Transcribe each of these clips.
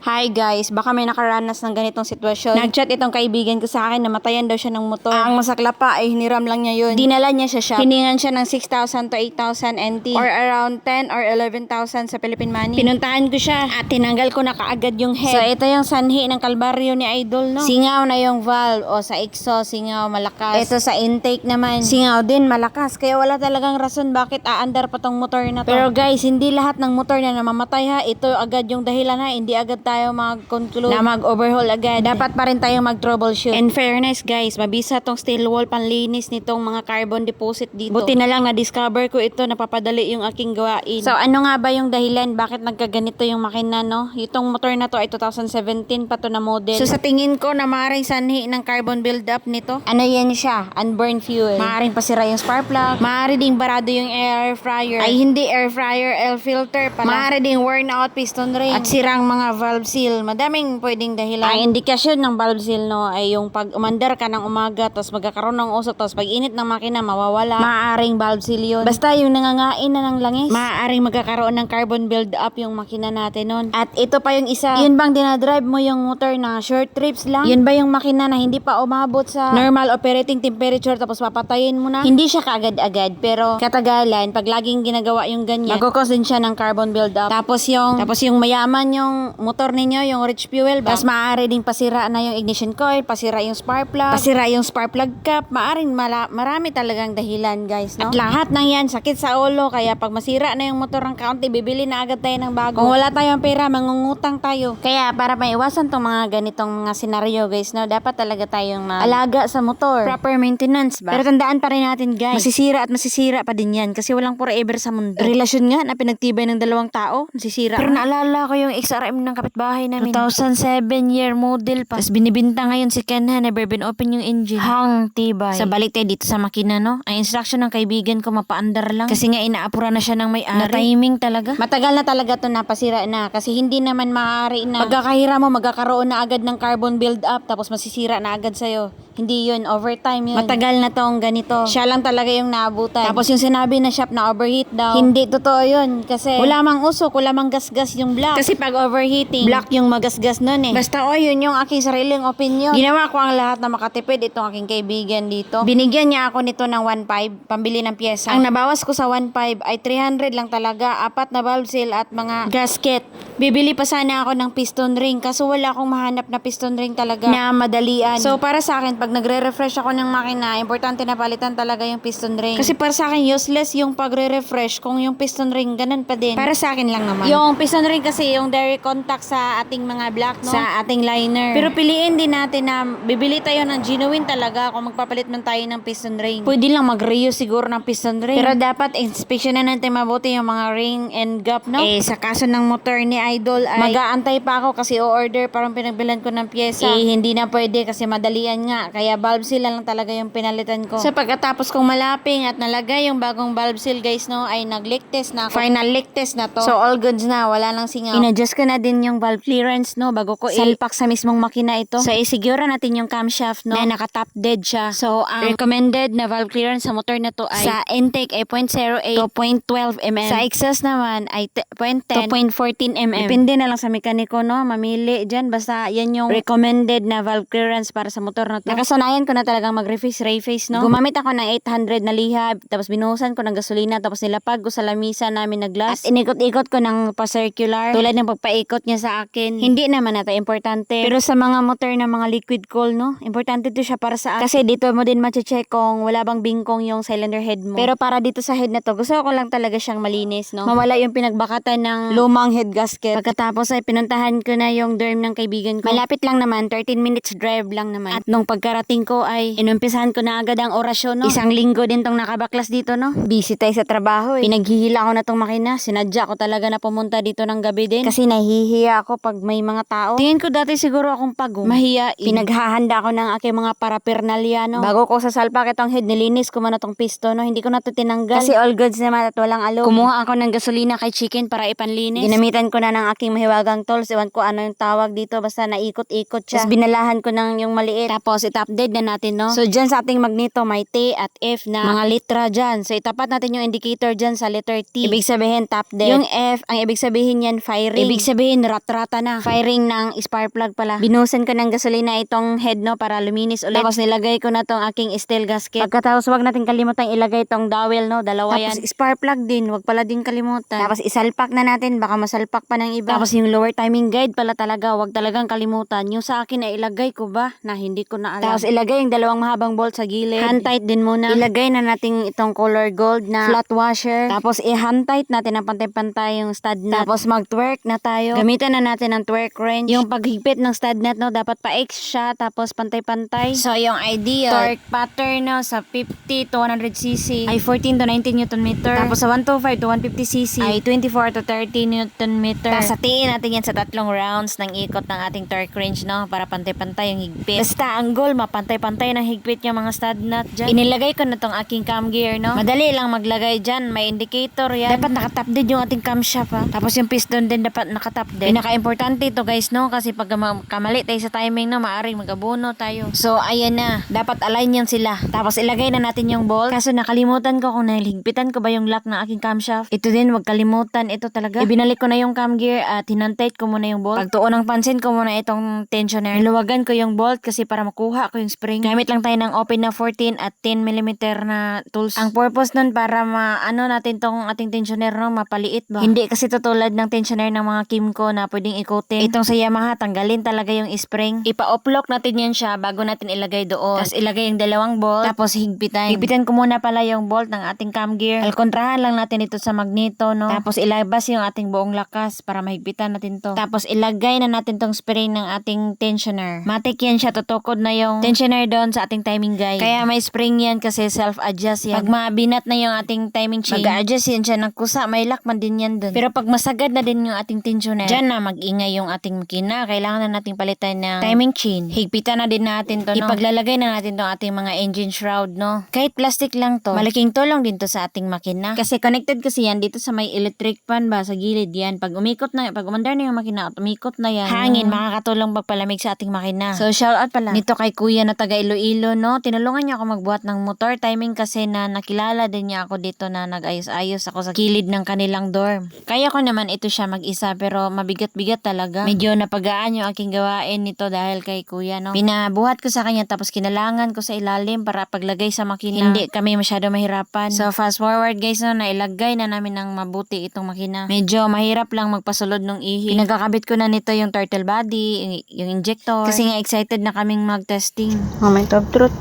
Hi guys, baka may nakaranas ng ganitong sitwasyon. Nag-chat itong kaibigan ko sa akin na matayan daw siya ng motor. Ang masakla pa ay hiniram lang niya yun. Dinala niya sa shop. Hiningan siya ng 6,000 to 8,000 NT or around 10 or 11,000 sa Philippine money. Pinuntahan ko siya at tinanggal ko na kaagad yung head. So ito yung sanhi ng kalbaryo ni Idol, no? Singaw na yung valve o sa exhaust, singaw malakas. Ito sa intake naman, singaw din malakas. Kaya wala talagang rason bakit aandar pa tong motor na to. Pero guys, hindi lahat ng motor na namamatay ha. Ito agad yung dahilan ha. Hindi agad tayo mag-conclude na mag-overhaul agad. Dapat pa rin tayong mag-troubleshoot. In fairness guys, mabisa tong steel wool panlinis nitong mga carbon deposit dito. Buti na lang na-discover ko ito, napapadali yung aking gawain. So ano nga ba yung dahilan bakit nagkaganito yung makina, no? Itong motor na to ay 2017 pa to na model. So sa tingin ko na maaaring sanhi ng carbon build-up nito. Ano yan siya? Unburned fuel. Maaaring pasira yung spark plug. Maaari ding barado yung air fryer. Ay hindi air fryer, air filter pala. Maaari ding worn out piston ring. At sirang mga valve seal. Madaming pwedeng dahilan. Ang indikasyon ng valve seal, no, ay yung pag umandar ka ng umaga tapos magkakaroon ng usok tapos pag init ng makina mawawala. Maaaring valve seal yun. Basta yung nangangain na ng langis. Maaaring magkakaroon ng carbon build up yung makina natin nun. At ito pa yung isa. Yun bang dinadrive mo yung motor na short trips lang? Yun ba yung makina na hindi pa umabot sa normal operating temperature tapos papatayin mo na? Hindi siya kaagad-agad pero katagalan pag laging ginagawa yung ganyan, magkukos din siya ng carbon build up. Tapos yung mayaman yung motor ninyo, yung rich fuel ba? Tapos maaari ding pasira na yung ignition coil, pasira yung spark plug, pasira yung spark plug cap. Maaring marami talagang dahilan guys, no? At lahat ng yan sakit sa ulo, kaya pag masira na yung motor ng kaunti, bibili na agad tayo ng bago. Kung wala tayong pera, mangungutang tayo. Kaya para maiwasan tong mga ganitong mga senaryo guys, no, dapat talaga tayong alaga sa motor. Proper maintenance ba? Pero tandaan pa rin natin guys, masisira at masisira pa din yan kasi walang forever sa mundo. Relasyon nga na pinagtibay ng dalawang tao, masisira. Pero naalala ko yung XRM ng kapitbahay namin. 2007 year model pa. Tapos binibinta ngayon si Kenha, never been open yung engine. Hang tibay. Sa balik tayo dito sa makina, no? Ang instruction ng kaibigan ko mapaandar lang. Kasi nga inaapura na siya ng may-ari. Na timing talaga. Matagal na talaga to napasira na. Kasi hindi naman maaari na pagkakahira mo magkakaroon na agad ng carbon build up tapos masisira na agad sa'yo. Hindi yun. Overtime yun. Matagal na tong ganito. Siya lang talaga yung naabutan. Tapos yung sinabi na shop na overheat daw. Hindi totoo yun. Kasi wala mang usok, wala mang gasgas yung block. Kasi pag overheating, block yung magasgas nun eh. Basta yun yung aking sariling opinion. Ginawa ko ang lahat na makatipid itong aking kaibigan dito. Binigyan niya ako nito ng 1.5 pambili ng pyesa. Ang nabawas ko sa 1.5 ay 300 lang talaga. 4 na valve seal at mga gasket. Bibili pa sana ako ng piston ring kaso wala akong mahanap na piston ring talaga na madalian. So para sa akin, pag nagre-refresh ako ng makina, importante na palitan talaga yung piston ring. Kasi para sa akin, useless yung pagre-refresh kung yung piston ring ganun pa din. Para sa akin lang naman. Yung piston ring kasi yung direct contact sa ating mga block, no? Sa ating liner. Pero piliin din natin na bibili tayo ng genuine talaga kung magpapalit man tayo ng piston ring. Pwede lang mag-reuse siguro ng piston ring. Pero dapat inspeksyon na natin mabuti yung mga ring and gap, no? Sa kaso ng motor ni Idol ay mag-aantay pa ako kasi o-order parang pinagbilan ko ng pyesa. Hindi na pwede kasi madalian nga. Kaya valve seal lang talaga yung pinalitan ko. So pagkatapos kong malaping at nalagay yung bagong valve seal guys, no, ay nag-leak test na ako. Final leak test na to. So all goods na, wala nang singaw. In-adjust ko na din yung valve clearance, no, bago ko salpak sa mismong makina ito. So isiguro natin yung camshaft, no, na naka-top dead siya. So ang recommended na valve clearance sa motor na to ay sa intake ay 0.08 to 0.12 mm. Sa exhaust naman ay 0.10 to 0.14 mm. Depende na lang sa mekaniko, no, mamili dyan. Basta yan yung recommended na valve clearance para sa motor na to. Nakasanayan ko na talagang mag-reface, no. Gumamit ako ng 800 na lihab, tapos binuhusan ko ng gasolina, tapos nilapag ko sa lamisa namin na glass. At inikot-ikot ko ng pa-circular, tulad ng pagpaikot niya sa akin. Hindi naman ito importante. Pero sa mga motor na mga liquid cool, no, importante to siya para sa akin. Kasi dito mo din ma-check kung wala bang bingkong yung cylinder head mo. Pero para dito sa head na to, gusto ko lang talaga siyang malinis, no. Mawala yung pinagbakatan ng lumang head gasket. Pagkatapos ay pinuntahan ko na yung dorm ng kaibigan ko. Malapit lang naman, 13 minutes drive lang naman. At nung pagkarating ko ay inumpisahan ko na agad ang orasyon, no. Isang linggo din tong nakabaklas dito, no. Busy tayo sa trabaho eh. Pinaghihila ko na tong makina. Sinadya ko talaga na pumunta dito ng gabi din. Kasi nahihiya ako pag may mga tao. Tingin ko dati siguro akong pagong mahiyain. Pinaghahanda ko ng aking mga paraphernalia, no. Bago ko sasalpak itong head, nilinis ko muna tong piston, no. Hindi ko na to tinanggal. Kasi all goods naman at walang alo. Kumuha ako ng gasolina kay Chicken para ipanlinis. Ginamitan ko na ng aking mahiwagang tools. Ewan ko ano yung tawag dito. Basta naikot-ikot siya. Tapos binalahan ko ng yung maliit. Tapos ita-update na natin, no? So dyan sa ating magneto may T at F na mga litra dyan. So itapat natin yung indicator dyan sa letter T. Ibig sabihin top dead. Yung F, ang ibig sabihin yan firing. Ibig sabihin rat-rata na. Firing ng spark plug pala. Binusan ko ng gasolina itong head, no, para luminis ulit. Tapos nilagay ko na tong aking steel gasket. Pagkatapos wag natin kalimutan ilagay tong dowel, no, dalawa yan. Tapos spark plug din, wag pala din kalimutan. Tapos isalpak na natin, baka masalpak pa ng iba. Tapos yung lower timing guide pala talaga, wag talagang kalimutan. Yung sa akin ay ilagay ko ba na hindi ko na alam. Tapos ilagay yung dalawang mahabang bolt sa gilid. Hand tight din muna. Ilagay na natin itong color gold na flat washer. Tapos i-hand tight natin ang pantay-pantay yung stud nut. Tapos mag-twerk na tayo. Gamitan na natin ang twerk wrench. Yung paghigpit ng stud nut, no, dapat pa-X siya tapos pantay-pantay. So yung idea, torque pattern, no, sa 50 to 100cc ay 14 to 19 Newton meter. Tapos sa 125 to 150cc ay 24 to 30 Newton meter. Tapos satiin natin yan sa tatlong rounds ng ikot ng ating torque wrench, no, para pantay-pantay yung higpit. Basta ang goal, mapantay-pantay ng higpit yung mga stud nut dyan. Inilagay ko na tong aking cam gear, no. Madali lang maglagay dyan. May indicator yan. Dapat nakatap din yung ating camshaft, ha. Tapos yung piston din dapat nakatap din. Pinaka-importante ito, guys, no, kasi pag kamali tayo sa timing, no, maaring magabuno tayo. So ayan na, dapat align yan sila. Tapos ilagay na natin yung bolt. Kaso nakalimutan ko kung nahigpitan ko ba yung lock ng aking camshaft. Ito din, wag kalimutan. Ito talaga. Ibinalik ko na yung cam gear at hinantight ko muna yung bolt. Pagtuon ng pansin ko muna itong tensioner. Niluwagan ko yung bolt kasi para makuha ko yung spring. Gamit lang tayo ng open na 14 at 10mm na tools. Ang purpose nun para maano natin tong ating tensioner, no, mapaliit ba. Hindi kasi tutulad ng tensioner ng mga Kimco na pwedeng ikutin. Itong sa Yamaha, tanggalin talaga yung spring. Ipa-off-lock natin yan siya bago natin ilagay doon. Tapos ilagay yung dalawang bolt. Tapos higpitan. Higpitan ko muna pala yung bolt ng ating cam gear. Alkontrahan lang natin ito sa magneto, no. Tapos ilabas yung ating buong lakas para mahigpitan natin to. Tapos ilagay na natin tong spring ng ating tensioner. Matik yan siya, tutukod na yung tensioner doon sa ating timing guide. Kaya may spring yan kasi self-adjust yan. Pag mabinat na yung ating timing chain, mag-adjust yan siya ng kusa. May lock man din yan doon. Pero pag masagad na din yung ating tensioner, dyan na mag-ingay yung ating makina. Kailangan na nating palitan ng timing chain. Higpitan na din natin to, no. Ipaglalagay na natin tong ating mga engine shroud, no. Kahit plastic lang to, malaking tulong din to sa ating makina. Kasi connected kasi yan dito sa may electric fan ba, sa gilid yan. Pag umikot na, pag umandar na yung makina at umikot na yan, hangin, makakatulong pagpalamig sa ating makina. So shout out pala nito kay kuya na taga Iloilo, no. Tinulungan niya ako magbuhat ng motor. Timing kasi na nakilala din niya ako dito na nag-ayos-ayos ako sa gilid ng kanilang dorm. Kaya ko naman ito siya mag-isa pero mabigat-bigat talaga. Medyo napagaan yung aking gawain nito dahil kay kuya, no. Pinabuhat ko sa kanya tapos kinalangan ko sa ilalim para paglagay sa makina. Hindi kami masyado mahirapan. So fast forward, guys, no, nailagay na namin ng mabuti itong makina. Medyo mahirap lang magpasulod ng ihi. Pinagkakabit ko na nito yung turtle body, yung injector. Kasi nga excited na kaming mag-testing. Oh, may top truth.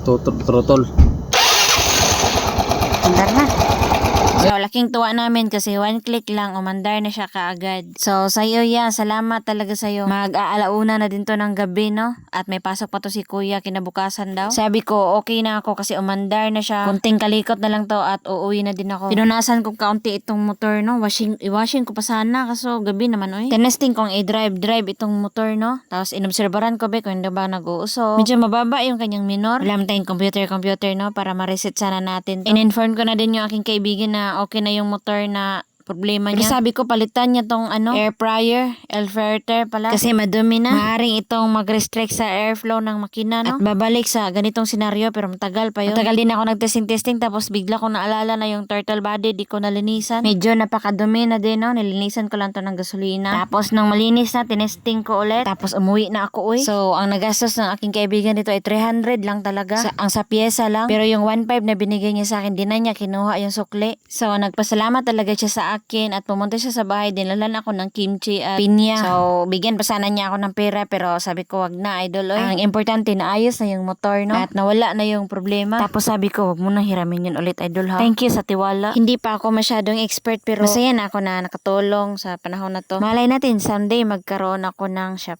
Trotol. Andar na. So, laking tuwa namin kasi one click lang, umandar na siya kaagad. So, sa'yo ya, salamat talaga sa'yo. Mag-aalauna na din to ng gabi, no? At may pasok pa to si kuya kinabukasan daw. Sabi ko, okay na ako kasi umandar na siya. Kunting kalikot na lang to at uuwi na din ako. Pinunasan ko kaunti itong motor, no? I-washing ko pa sana kaso gabi naman, oy. Tinesting kong i-drive itong motor, no? Tapos inobserbaran ko ba kung hindi ba nag-uusok. Medyo mababa yung kanyang minor. Wala tayong computer, no? Para ma-reset sana natin to. In-inform ko na din yung aking kaibigan na okay na yung motor na problema niya. Pero sabi ko, palitan niya tong air fryer, air filter pala. Kasi madumi na. Maaring itong mag-restrict sa airflow ng makina, no? At babalik sa ganitong senaryo, pero matagal pa yun. Matagal din ako nag-testing, tapos bigla ko naalala na yung turtle body, di ko nalinisan. Medyo napakadumi na din, no? Nilinisan ko lang to ng gasolina. Tapos nang malinis na, tinesting ko ulit. Tapos umuwi na ako, uy. So, ang nagastos ng aking kaibigan dito ay 300 lang talaga. Ang sa pyesa lang. Pero yung 1.5 na binigay niya sa akin, di na niya kinuha yung sukli. So, nagpasalamat talaga siya sa akin at pumunta siya sa bahay. Dinalan ako ng kimchi at pinya. So, bigyan pa sana niya ako ng pera pero sabi ko wag na, idol. Oy. Ang importante na ayos na yung motor, no? At nawala na yung problema. Tapos sabi ko wag mo na hiramin yun ulit, idol, ha? Thank you sa tiwala. Hindi pa ako masyadong expert pero masaya na ako na nakatulong sa panahon na to. Malay natin someday magkaroon ako ng shop.